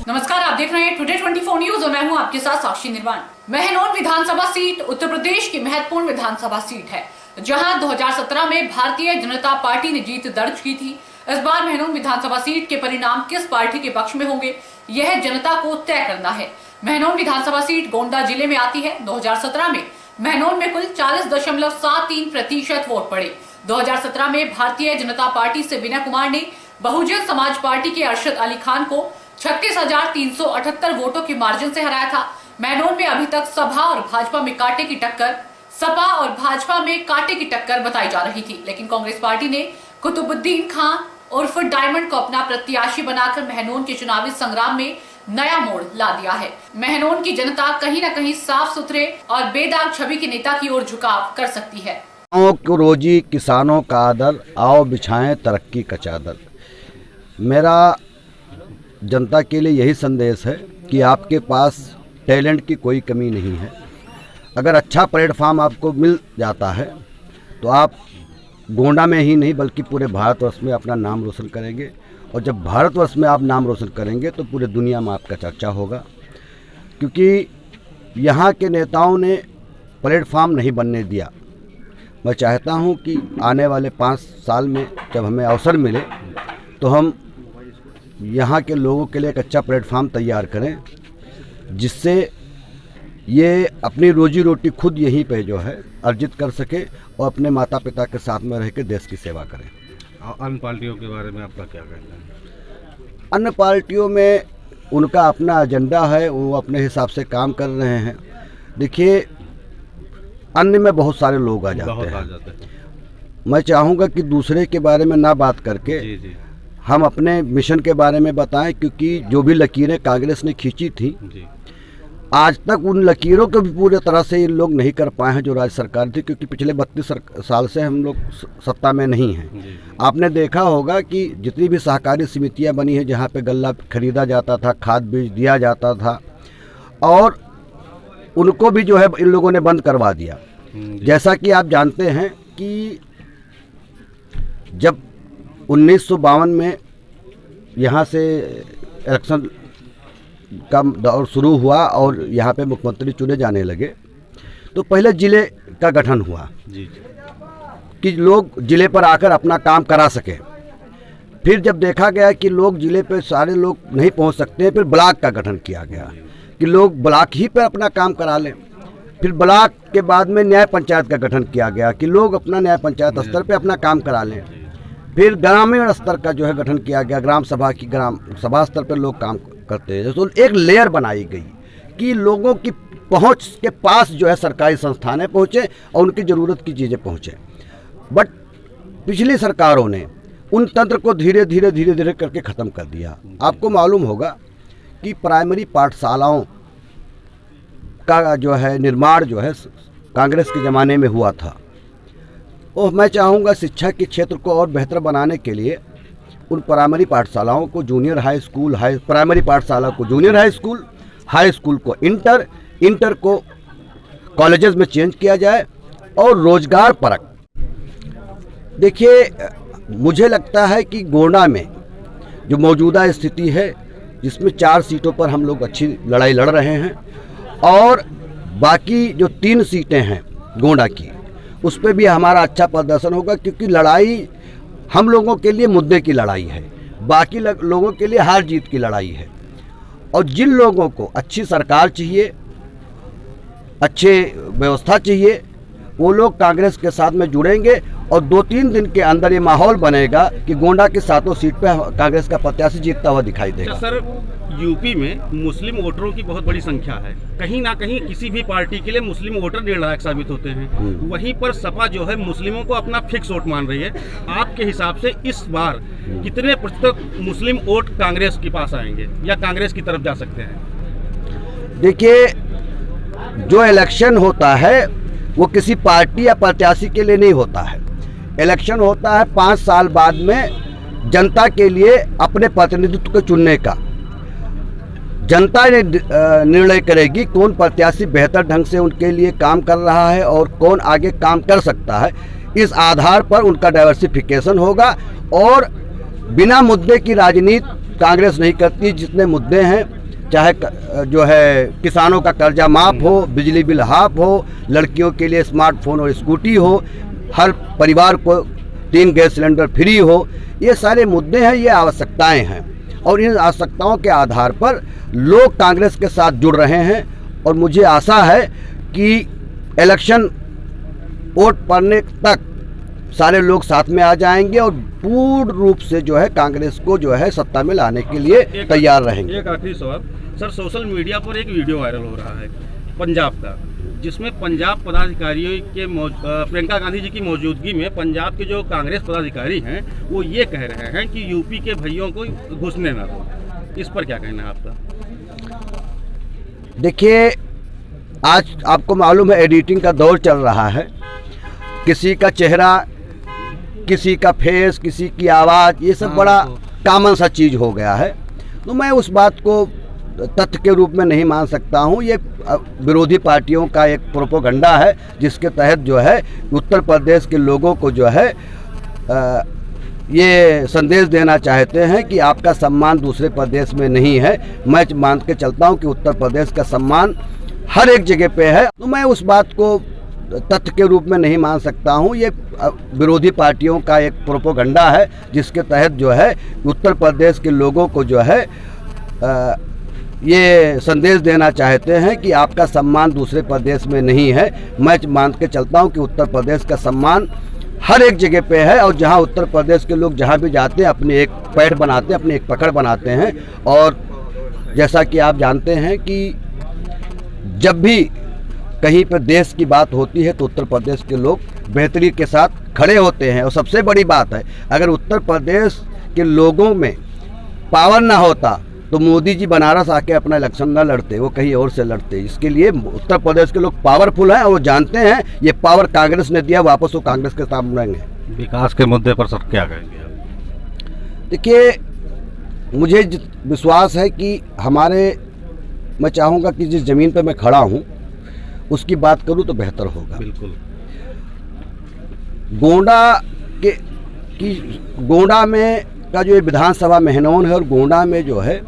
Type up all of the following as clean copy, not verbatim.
नमस्कार, आप देख रहे हैं टुडे 24 न्यूज और मैं हूं आपके साथ साक्षी निर्वाण। महनौन विधानसभा सीट उत्तर प्रदेश की महत्वपूर्ण विधानसभा सीट है, जहां 2017 में भारतीय जनता पार्टी ने जीत दर्ज की थी। इस बार महनौन विधानसभा सीट के परिणाम किस पार्टी के पक्ष में होंगे, यह जनता को तय करना है। महनौन विधानसभा सीट गोंडा जिले में आती है। 2017 में महनौन में कुल 40.73% वोट पड़े। 2017 में भारतीय जनता पार्टी से विनय कुमार ने बहुजन समाज पार्टी के अरशद अली खान को 36,378 वोटों के मार्जिन से हराया था। महनौन में अभी तक सपा और भाजपा में कांटे की टक्कर बताई जा रही थी, लेकिन कांग्रेस पार्टी ने कुतुबुद्दीन खान उर्फ डायमंड को अपना प्रत्याशी बनाकर महनौन के चुनावी संग्राम में नया मोड़ ला दिया है। महनौन की जनता कहीं न कहीं साफ सुथरे और बेदाग छवि के नेता की ओर झुकाव कर सकती है। को रोजी किसानों का आदर, आओ बिछाएं तरक्की का चादर। मेरा जनता के लिए यही संदेश है कि आपके पास टैलेंट की कोई कमी नहीं है। अगर अच्छा प्लेटफार्म आपको मिल जाता है तो आप गोंडा में ही नहीं बल्कि पूरे भारतवर्ष में अपना नाम रोशन करेंगे, और जब भारतवर्ष में आप नाम रोशन करेंगे तो पूरे दुनिया में आपका चर्चा होगा। क्योंकि यहाँ के नेताओं ने प्लेटफार्म नहीं बनने दिया। मैं चाहता हूँ कि आने वाले 5 साल में जब हमें अवसर मिले तो हम यहाँ के लोगों के लिए एक अच्छा प्लेटफार्म तैयार करें, जिससे ये अपनी रोजी रोटी खुद यहीं पे जो है अर्जित कर सके और अपने माता पिता के साथ में रह के देश की सेवा करें। अन्य पार्टियों के बारे में आपका क्या कहना है? अन्य पार्टियों में उनका अपना एजेंडा है, वो अपने हिसाब से काम कर रहे हैं। देखिए, अन्य में बहुत सारे लोग आ जाते हैं। मैं चाहूँगा कि दूसरे के बारे में ना बात करके जी। हम अपने मिशन के बारे में बताएं, क्योंकि जो भी लकीरें कांग्रेस ने खींची थी जी। आज तक उन लकीरों को भी पूरे तरह से इन लोग नहीं कर पाए हैं जो राज्य सरकार थी, क्योंकि पिछले 32 साल से हम लोग सत्ता में नहीं हैं। आपने देखा होगा कि जितनी भी सहकारी समितियां बनी हैं जहां पे गल्ला खरीदा जाता था, खाद बीज दिया जाता था, और उनको भी जो है इन लोगों ने बंद करवा दिया। जैसा कि आप जानते हैं कि जब 1952 में यहाँ से इलेक्शन का दौर शुरू हुआ और यहाँ पे मुख्यमंत्री चुने जाने लगे, तो पहले जिले का गठन हुआ जी। कि लोग जिले पर आकर अपना काम करा सके। फिर जब देखा गया कि लोग जिले पे सारे लोग नहीं पहुँच सकते हैं, फिर ब्लॉक का गठन किया गया कि लोग ब्लॉक ही पर अपना काम करा लें। फिर ब्लॉक के बाद में न्याय पंचायत का गठन किया गया कि लोग अपना न्याय पंचायत स्तर पे अपना काम करा लें। फिर ग्रामीण स्तर का जो है गठन किया गया, ग्राम सभा स्तर पर लोग काम करते हैं। तो एक लेयर बनाई गई कि लोगों की पहुंच के पास जो है सरकारी संस्थानें पहुंचे और उनकी ज़रूरत की चीज़ें पहुंचे। बट पिछली सरकारों ने उन तंत्र को धीरे धीरे करके ख़त्म कर दिया। आपको मालूम होगा कि प्राइमरी पाठशालाओं का जो है निर्माण जो है कांग्रेस के ज़माने में हुआ था, और मैं चाहूँगा शिक्षा के क्षेत्र को और बेहतर बनाने के लिए उन प्राइमरी पाठशालाओं को जूनियर हाई स्कूल, प्राइमरी पाठशाला को जूनियर हाई स्कूल को इंटर को कॉलेजेस में चेंज किया जाए और रोजगार परक। देखिए, मुझे लगता है कि गोंडा में जो मौजूदा स्थिति है, जिसमें 4 सीटों पर हम लोग अच्छी लड़ाई लड़ रहे हैं, और बाकी जो 3 सीटें हैं गोंडा की, उस पर भी हमारा अच्छा प्रदर्शन होगा, क्योंकि लड़ाई हम लोगों के लिए मुद्दे की लड़ाई है, बाकी लोगों के लिए हार जीत की लड़ाई है। और जिन लोगों को अच्छी सरकार चाहिए, अच्छे व्यवस्था चाहिए, वो लोग कांग्रेस के साथ में जुड़ेंगे, और 2-3 दिन के अंदर ये माहौल बनेगा कि गोंडा के 7 सीट पे कांग्रेस का प्रत्याशी जीतता हुआ दिखाई देगा। सर, यूपी में मुस्लिम वोटरों की बहुत बड़ी संख्या है। कहीं ना कहीं किसी भी पार्टी के लिए मुस्लिम वोटर निर्णायक साबित होते हैं। वहीं पर सपा जो है मुस्लिमों को अपना फिक्स वोट मान रही है। आपके हिसाब से इस बार कितने प्रतिशत मुस्लिम वोट कांग्रेस के पास आएंगे या कांग्रेस की तरफ जा सकते हैं? देखिए, जो इलेक्शन होता है वो किसी पार्टी या प्रत्याशी के लिए नहीं होता है। इलेक्शन होता है 5 साल बाद में जनता के लिए अपने प्रतिनिधित्व को चुनने का। जनता ने निर्णय करेगी कौन प्रत्याशी बेहतर ढंग से उनके लिए काम कर रहा है और कौन आगे काम कर सकता है। इस आधार पर उनका डाइवर्सिफिकेशन होगा और बिना मुद्दे की राजनीति कांग्रेस नहीं करती। जितने मुद्दे हैं, चाहे जो है किसानों का कर्जा माफ़ हो, बिजली बिल हाफ हो, लड़कियों के लिए स्मार्टफोन और स्कूटी हो, हर परिवार को 3 गैस सिलेंडर फ्री हो, ये सारे मुद्दे हैं, ये आवश्यकताएं हैं। और इन आवश्यकताओं के आधार पर लोग कांग्रेस के साथ जुड़ रहे हैं। और मुझे आशा है कि इलेक्शन वोट पड़ने तक सारे लोग साथ में आ जाएंगे और पूर्ण रूप से जो है कांग्रेस को जो है सत्ता में लाने के लिए तैयार रहेंगे। एक आखिरी सवाल सर, सोशल मीडिया पर एक वीडियो वायरल हो रहा है पंजाब का, जिसमें पंजाब पदाधिकारियों के प्रियंका गांधी जी की मौजूदगी में पंजाब के जो कांग्रेस पदाधिकारी हैं वो ये कह रहे हैं कि यूपी के भाइयों को घुसने ना दो। इस पर क्या कहना है आपका? देखिए, आज आपको मालूम है एडिटिंग का दौर चल रहा है। किसी का चेहरा, किसी का फेस, किसी की आवाज़, ये सब बड़ा कॉमन सा चीज़ हो गया है। तो मैं उस बात को तथ्य के रूप में नहीं मान सकता हूँ। ये विरोधी पार्टियों का एक प्रोपोगंडा है, जिसके तहत जो है उत्तर प्रदेश के लोगों को जो है ये संदेश देना चाहते हैं कि आपका सम्मान दूसरे प्रदेश में नहीं है। मैं मान के चलता हूँ कि उत्तर प्रदेश का सम्मान हर एक जगह पे है। तो मैं उस बात को तथ्य के रूप में नहीं मान सकता हूँ। ये विरोधी पार्टियों का एक प्रोपोगंडा है, जिसके तहत जो है उत्तर प्रदेश के लोगों को जो है ये संदेश देना चाहते हैं कि आपका सम्मान दूसरे प्रदेश में नहीं है। मैं मान के चलता हूँ कि उत्तर प्रदेश का सम्मान हर एक जगह पे है। और जहाँ उत्तर प्रदेश के लोग जहाँ भी जाते हैं अपनी एक पैठ बनाते हैं, अपनी एक पकड़ बनाते हैं। और जैसा कि आप जानते हैं कि जब भी कहीं पर देश की बात होती है तो उत्तर प्रदेश के लोग बेहतरी के साथ खड़े होते हैं। और सबसे बड़ी बात है, अगर उत्तर प्रदेश के लोगों में पावर ना होता तो मोदी जी बनारस आके अपना इलेक्शन ना लड़ते, वो कहीं और से लड़ते। इसके लिए उत्तर प्रदेश के लोग पावरफुल हैं और वो जानते हैं ये पावर कांग्रेस ने दिया, वापस वो कांग्रेस के सामने रहेंगे। विकास के मुद्दे पर सर क्या कहेंगे आप? देखिए, मुझे विश्वास है कि मैं चाहूँगा कि जिस ज़मीन पर मैं खड़ा हूँ उसकी बात करूँ तो बेहतर होगा। बिल्कुल। गोंडा में का जो विधानसभा महनौन है और गोंडा में जो है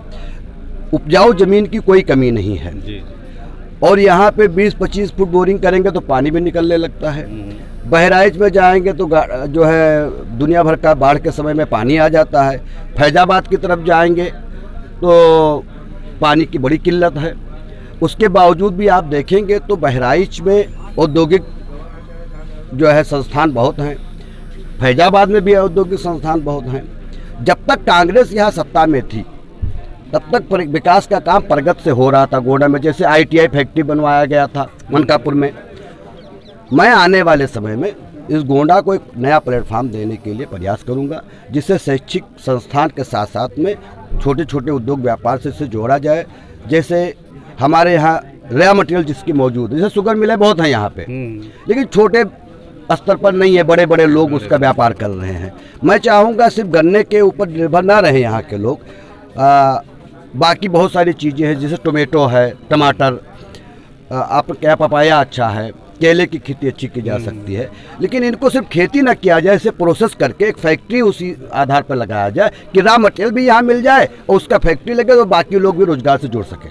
उपजाऊ ज़मीन की कोई कमी नहीं है जी। और यहाँ पे 20-25 फुट बोरिंग करेंगे तो पानी भी निकलने लगता है। बहराइच में जाएंगे तो जो है दुनिया भर का बाढ़ के समय में पानी आ जाता है। फैजाबाद की तरफ जाएंगे तो पानी की बड़ी किल्लत है। उसके बावजूद भी आप देखेंगे तो बहराइच में औद्योगिक जो है संस्थान बहुत हैं, फैजाबाद में भी औद्योगिक संस्थान बहुत हैं। जब तक कांग्रेस यहाँ सत्ता में थी तब तक विकास का काम प्रगति से हो रहा था गोंडा में। जैसे ITI फैक्ट्री बनवाया गया था मनकापुर में। मैं आने वाले समय में इस गोंडा को एक नया प्लेटफार्म देने के लिए प्रयास करूंगा, जिससे शैक्षिक संस्थान के साथ साथ में छोटे छोटे उद्योग व्यापार से इसे जोड़ा जाए। जैसे हमारे यहाँ रॉ मटेरियल जिसकी मौजूद है, जैसे शुगर मिलें बहुत हैं यहाँ पे, लेकिन छोटे स्तर पर नहीं है, बड़े बड़े लोग उसका व्यापार कर रहे हैं। मैं चाहूँगा सिर्फ गन्ने के ऊपर निर्भर ना रहे यहाँ के लोग, बाकी बहुत सारी चीज़ें हैं, जैसे टोमेटो है, टमाटर, आप क्या पपाया अच्छा है, केले की खेती अच्छी की जा सकती है। लेकिन इनको सिर्फ खेती न किया जाए, इसे प्रोसेस करके एक फैक्ट्री उसी आधार पर लगाया जाए कि रॉ मटेरियल भी यहाँ मिल जाए और उसका फैक्ट्री लगे तो बाकी लोग भी रोजगार से जुड़ सकें।